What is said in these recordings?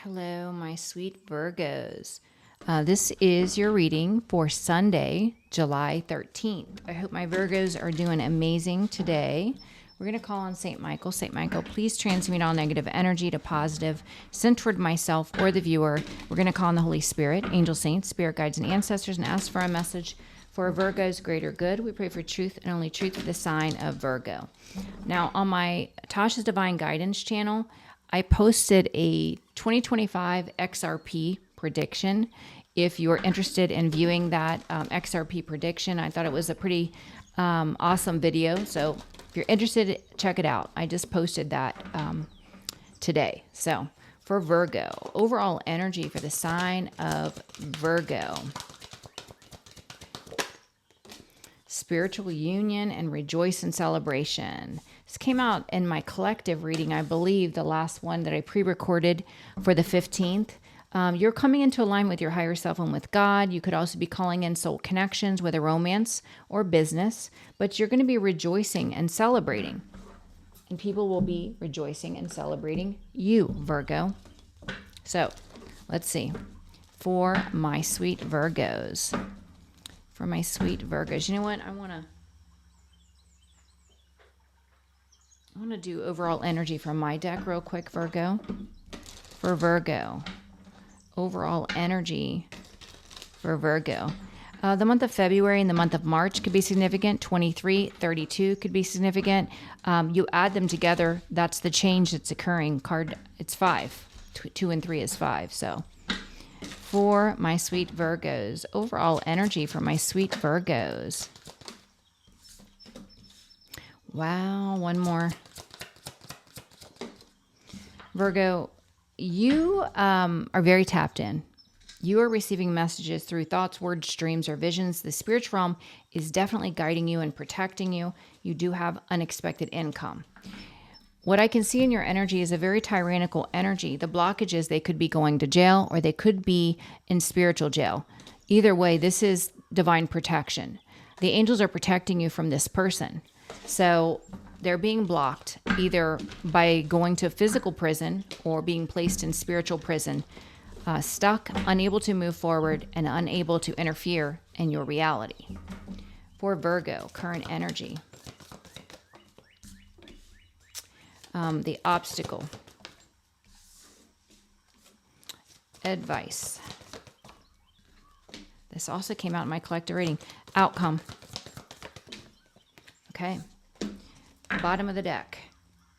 Hello, my sweet Virgos. This is your reading for Sunday, July 13th. I hope my Virgos are doing amazing today. We're going to call on St. Michael. St. Michael, please transmute all negative energy to positive, sent toward myself or the viewer. We're going to call on the Holy Spirit, angel saints, spirit guides, and ancestors, and ask for a message for Virgo's greater good. We pray for truth and only truth for the sign of Virgo. Now, on my Tasha's Divine Guidance channel, I posted a 2025 XRP prediction. If you're interested in viewing that XRP prediction, I thought it was a pretty awesome video. So if you're interested, check it out. I just posted that today. So for Virgo, overall energy for the sign of Virgo. Spiritual union and rejoice in celebration. This came out in my collective reading, I believe, the last one that I pre-recorded for the 15th. You're coming into alignment with your higher self and with God. You could also be calling in soul connections with a romance or business, but you're going to be rejoicing and celebrating. And people will be rejoicing and celebrating you, Virgo. So let's see. For my sweet Virgos. For my sweet Virgos. You know what? I want to do overall energy from my deck real quick, Virgo. For Virgo. Overall energy for Virgo. The month of February and the month of March could be significant. 23, 32 could be significant. You add them together, that's the change that's occurring. It's 5. 2 and 3 is 5. So for my sweet Virgos, overall energy for my sweet Virgos. Wow, one more. Virgo, you are very tapped in. You are receiving messages through thoughts, words, dreams, or visions. The spiritual realm is definitely guiding you and protecting you. You do have unexpected income. What I can see in your energy is a very tyrannical energy. The blockages, they could be going to jail or they could be in spiritual jail. Either way, this is divine protection. The angels are protecting you from this person. So they're being blocked either by going to physical prison or being placed in spiritual prison, stuck, unable to move forward, and unable to interfere in your reality. For Virgo, current energy. The obstacle. Advice. This also came out in my collective reading. Outcome. Okay. Bottom of the deck.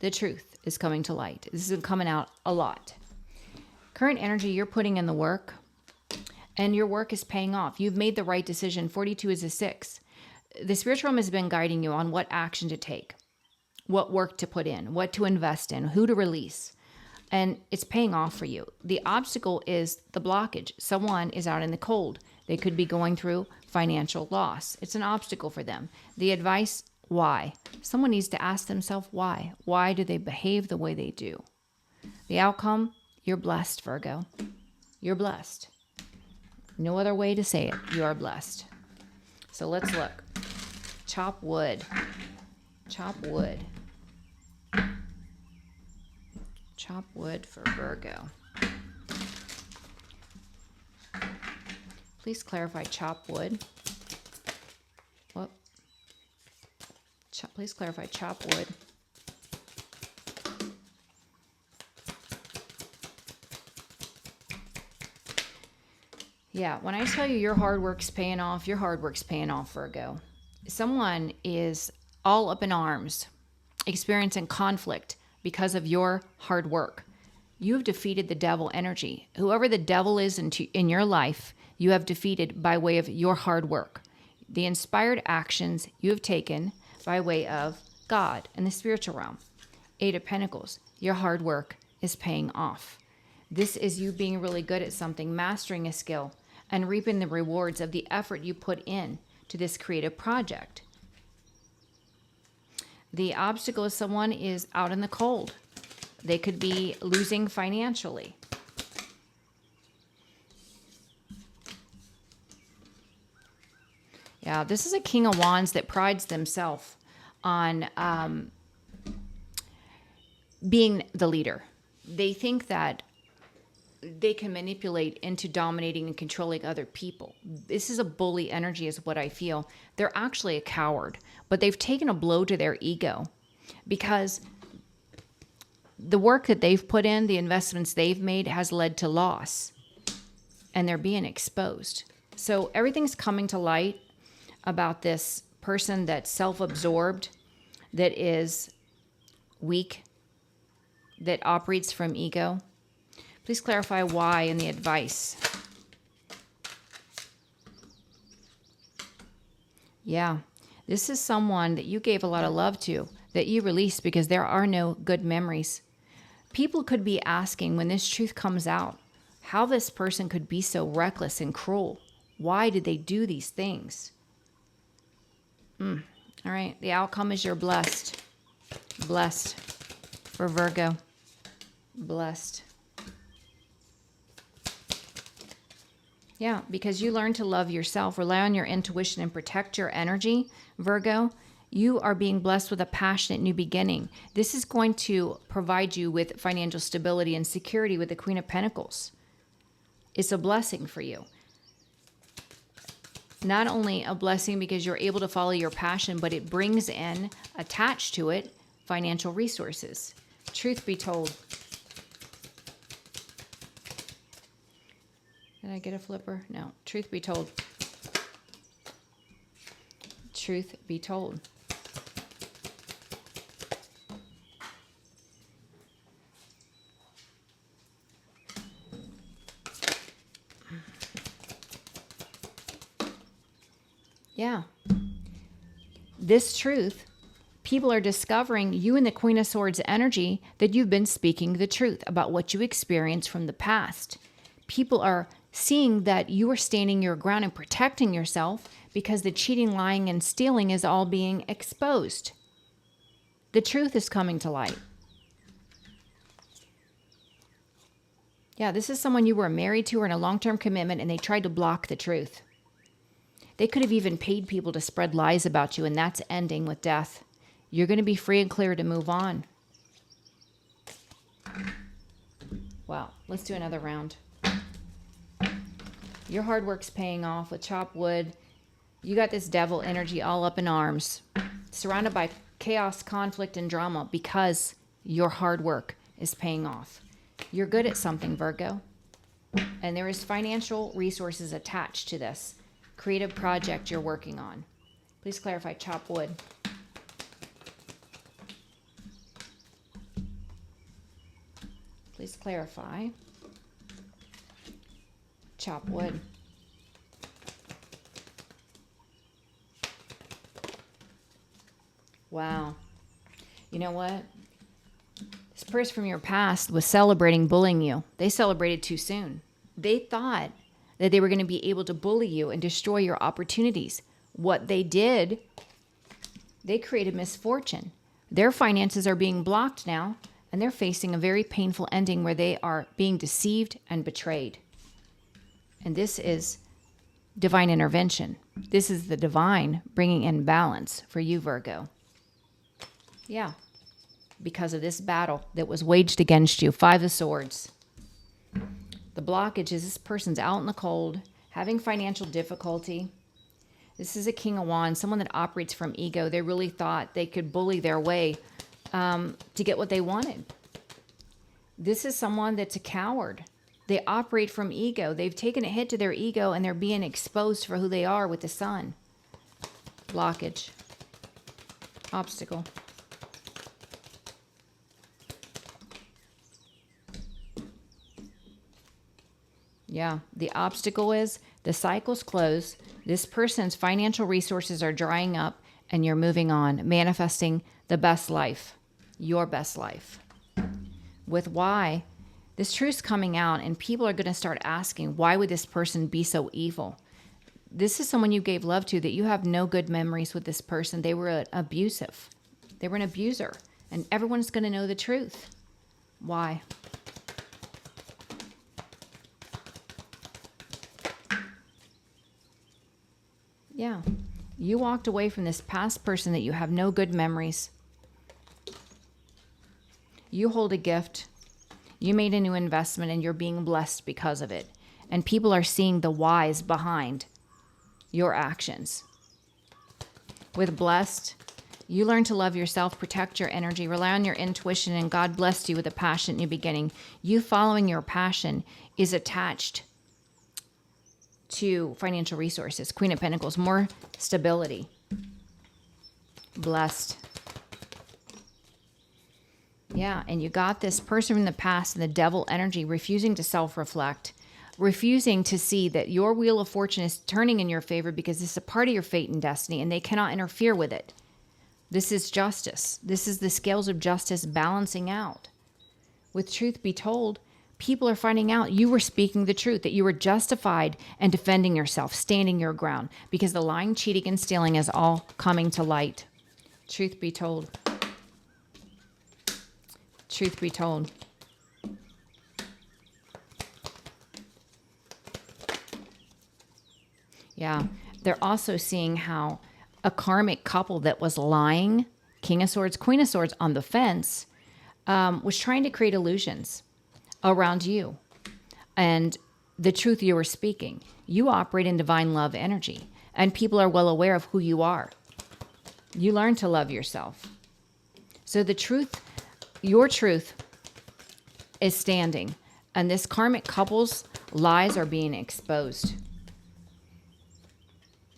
The truth is coming to light. This is coming out a lot. Current energy, you're putting in the work, and your work is paying off. You've made the right decision. 42 is a 6. The spiritual realm has been guiding you on what action to take, what work to put in, what to invest in, who to release. And it's paying off for you. The obstacle is the blockage. Someone is out in the cold. They could be going through financial loss. It's an obstacle for them. The advice, why? Someone needs to ask themselves why. Why do they behave the way they do? The outcome, you're blessed, Virgo. You're blessed. No other way to say it. You are blessed. So let's look. Chop wood. Chop wood. Chop wood for Virgo. Please clarify chop wood. Whoop. Please clarify chop wood. Yeah, when I tell you your hard work's paying off, your hard work's paying off, Virgo. Someone is all up in arms, experiencing conflict because of your hard work. You have defeated the devil energy. Whoever the devil is in your life, you have defeated by way of your hard work. The inspired actions you have taken by way of God and the spiritual realm. 8 of Pentacles, your hard work is paying off. This is you being really good at something, mastering a skill, and reaping the rewards of the effort you put in to this creative project. The obstacle is someone is out in the cold. They could be losing financially. Yeah, this is a King of Wands that prides themselves on being the leader. They think that they can manipulate into dominating and controlling other people. This is a bully energy is what I feel. They're actually a coward, but they've taken a blow to their ego because the work that they've put in, the investments they've made has led to loss, and they're being exposed. So everything's coming to light about this person that's self-absorbed, that is weak, that operates from ego. Please clarify why in the advice. Yeah, this is someone that you gave a lot of love to, that you released because there are no good memories. People could be asking when this truth comes out, how this person could be so reckless and cruel. Why did they do these things? All right, the outcome is you're blessed. Blessed for Virgo. Blessed. Yeah, because you learn to love yourself, rely on your intuition, and protect your energy, Virgo. You are being blessed with a passionate new beginning. This is going to provide you with financial stability and security with the Queen of Pentacles. It's a blessing for you. Not only a blessing because you're able to follow your passion, but it brings in, attached to it, financial resources. Truth be told. Did I get a flipper? No. Truth be told. Truth be told. Yeah. This truth, people are discovering you in the Queen of Swords energy that you've been speaking the truth about what you experienced from the past. People are seeing that you are standing your ground and protecting yourself because the cheating, lying, and stealing is all being exposed. The truth is coming to light. Yeah, this is someone you were married to or in a long-term commitment and they tried to block the truth. They could have even paid people to spread lies about you, and that's ending with death. You're going to be free and clear to move on. Wow, let's do another round. Your hard work's paying off with chopped wood. You got this devil energy all up in arms, surrounded by chaos, conflict, and drama because your hard work is paying off. You're good at something, Virgo, and there is financial resources attached to this creative project you're working on. Please clarify chop wood. Please clarify chop wood. Wow. You know what? This person from your past was celebrating bullying you. They celebrated too soon. They thought that they were going to be able to bully you and destroy your opportunities. What they did, they created misfortune. Their finances are being blocked now, and they're facing a very painful ending where they are being deceived and betrayed. And this is divine intervention. This is the divine bringing in balance for you, Virgo. Yeah, because of this battle that was waged against you. 5 of Swords. The blockage is this person's out in the cold, having financial difficulty. This is a King of Wands, someone that operates from ego. They really thought they could bully their way to get what they wanted. This is someone that's a coward. They operate from ego. They've taken a hit to their ego and they're being exposed for who they are with the sun. Blockage. Obstacle. Yeah, the obstacle is the cycle's closed. This person's financial resources are drying up and you're moving on, manifesting the best life, your best life. With why, this truth's coming out and people are going to start asking, why would this person be so evil? This is someone you gave love to that you have no good memories with this person. They were abusive. They were an abuser and everyone's going to know the truth. Why? Yeah, you walked away from this past person that you have no good memories. You hold a gift. You made a new investment and you're being blessed because of it. And people are seeing the whys behind your actions. With blessed, you learn to love yourself, protect your energy, rely on your intuition, and God blessed you with a passion in the beginning. You following your passion is attached to financial resources. Queen of Pentacles, more stability. Blessed. Yeah, and you got this person from the past and the devil energy refusing to self-reflect, refusing to see that your wheel of fortune is turning in your favor because this is a part of your fate and destiny and they cannot interfere with it. This is justice. This is the scales of justice balancing out. With truth be told, people are finding out you were speaking the truth, that you were justified and defending yourself, standing your ground, because the lying, cheating, and stealing is all coming to light. Truth be told. Truth be told. Yeah, they're also seeing how a karmic couple that was lying, King of Swords, Queen of Swords, on the fence, was trying to create illusions around you and the truth you were speaking. You operate in divine love energy, and people are well aware of who you are. You learn to love yourself. So the truth, your truth, is standing, and this karmic couple's lies are being exposed.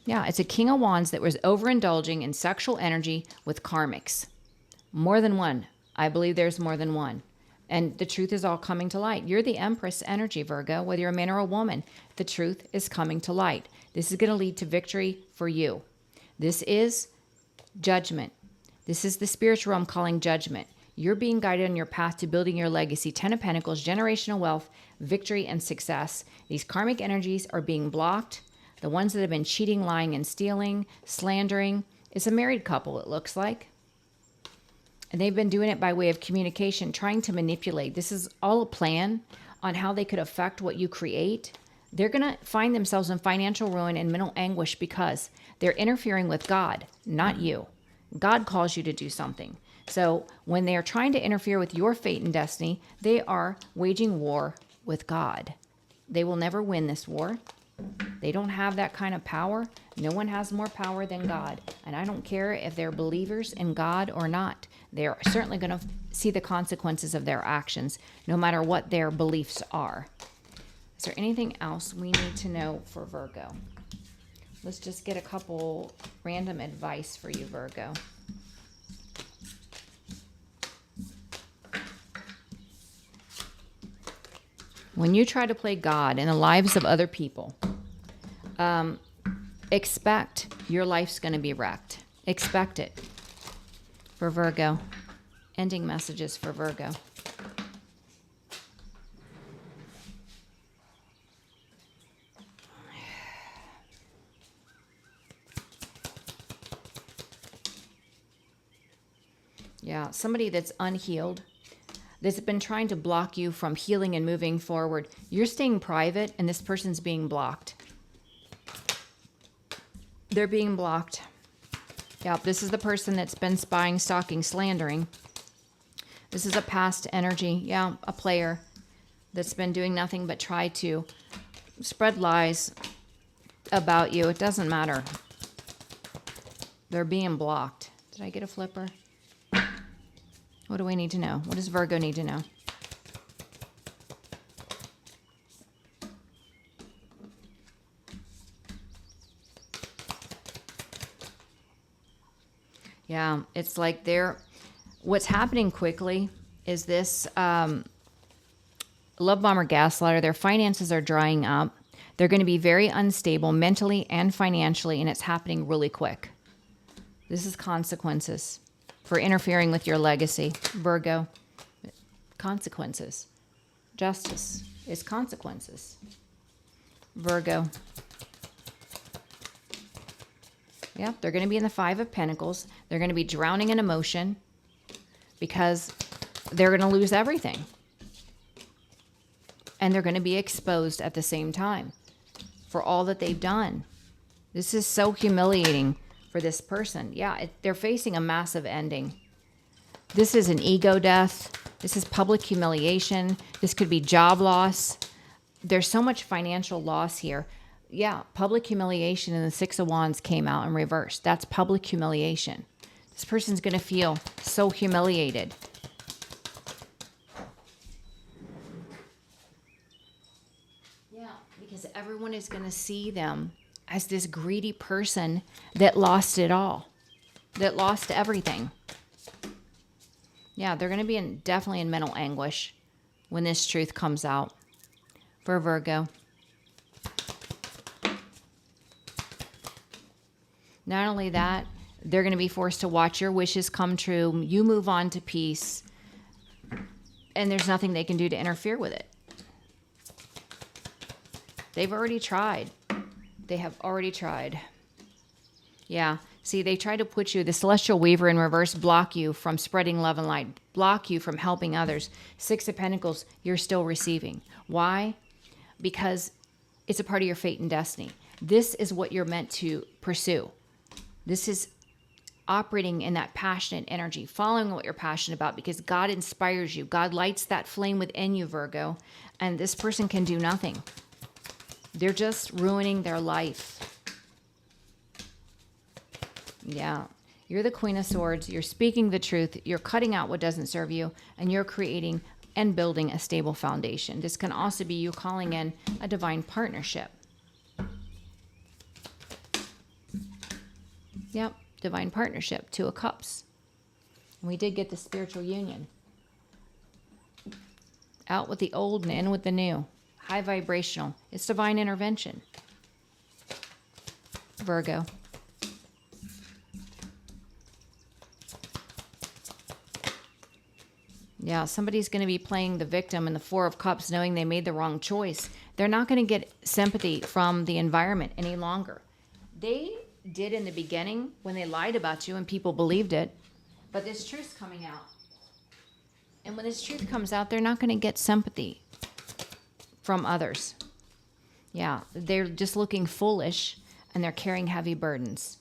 Yeah, it's a King of Wands that was overindulging in sexual energy with karmics. More than one. I believe there's more than one. And the truth is all coming to light. You're the Empress energy, Virgo, whether you're a man or a woman. The truth is coming to light. This is going to lead to victory for you. This is judgment. This is the spiritual realm calling judgment. You're being guided on your path to building your legacy. 10 of Pentacles, generational wealth, victory, and success. These karmic energies are being blocked. The ones that have been cheating, lying, and stealing, slandering. It's a married couple, it looks like. And they've been doing it by way of communication, trying to manipulate. This is all a plan on how they could affect what you create. They're going to find themselves in financial ruin and mental anguish because they're interfering with God, not you. God calls you to do something. So when they are trying to interfere with your fate and destiny, they are waging war with God. They will never win this war. They don't have that kind of power. No one has more power than God. And I don't care if they're believers in God or not. They're certainly going to see the consequences of their actions, no matter what their beliefs are. Is there anything else we need to know for Virgo? Let's just get a couple random advice for you, Virgo. When you try to play God in the lives of other people, expect your life's going to be wrecked. Expect it. For Virgo. Ending messages for Virgo. Yeah, somebody that's unhealed, that's been trying to block you from healing and moving forward. You're staying private, and this person's being blocked. They're being blocked. Yeah, this is the person that's been spying, stalking, slandering. This is a past energy. Yeah, a player that's been doing nothing but try to spread lies about you. It doesn't matter. They're being blocked. Did I get a flipper? What do we need to know? What does Virgo need to know? Yeah, it's like what's happening quickly is this love bomber gaslighter. Their finances are drying up. They're going to be very unstable mentally and financially, and it's happening really quick. This is consequences for interfering with your legacy, Virgo. Consequences. Justice is consequences. Virgo. Yep, they're going to be in the 5 of Pentacles. They're going to be drowning in emotion because they're going to lose everything. And they're going to be exposed at the same time for all that they've done. This is so humiliating for this person. Yeah, they're facing a massive ending. This is an ego death. This is public humiliation. This could be job loss. There's so much financial loss here. Yeah, public humiliation, and the Six of Wands came out in reverse. That's public humiliation. This person's going to feel so humiliated. Yeah, because everyone is going to see them as this greedy person that lost it all, that lost everything. Yeah, they're going to be definitely in mental anguish when this truth comes out for Virgo. Not only that, they're going to be forced to watch your wishes come true. You move on to peace, and there's nothing they can do to interfere with it. They've already tried. They have already tried. Yeah. See, they try to put you, the celestial weaver in reverse, block you from spreading love and light, block you from helping others. Six of Pentacles, you're still receiving. Why? Because it's a part of your fate and destiny. This is what you're meant to pursue. This is operating in that passionate energy, following what you're passionate about, because God inspires you. God lights that flame within you, Virgo, and this person can do nothing. They're just ruining their life. Yeah. You're the Queen of Swords. You're speaking the truth. You're cutting out what doesn't serve you, and you're creating and building a stable foundation. This can also be you calling in a divine partnership. Yep. Divine partnership. Two of Cups. And we did get the spiritual union. Out with the old and in with the new. High vibrational. It's divine intervention. Virgo. Yeah, somebody's going to be playing the victim in the Four of Cups, knowing they made the wrong choice. They're not going to get sympathy from the environment any longer. They did in the beginning when they lied about you and people believed it, but this truth's coming out. And when this truth comes out, they're not going to get sympathy from others. Yeah, they're just looking foolish, and they're carrying heavy burdens.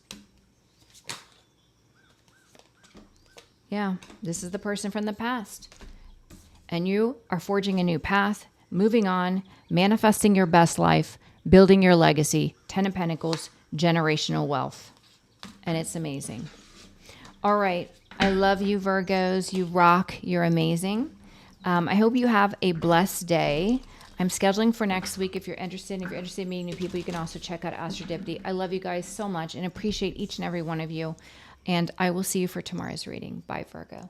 Yeah, this is the person from the past. And you are forging a new path, moving on, manifesting your best life, building your legacy. 10 of Pentacles, generational wealth. And it's amazing. All right. I love you, Virgos. You rock. You're amazing. I hope you have a blessed day. I'm scheduling for next week. If you're interested in meeting new people, you can also check out Astrodivinity. I love you guys so much and appreciate each and every one of you. And I will see you for tomorrow's reading. Bye, Virgo.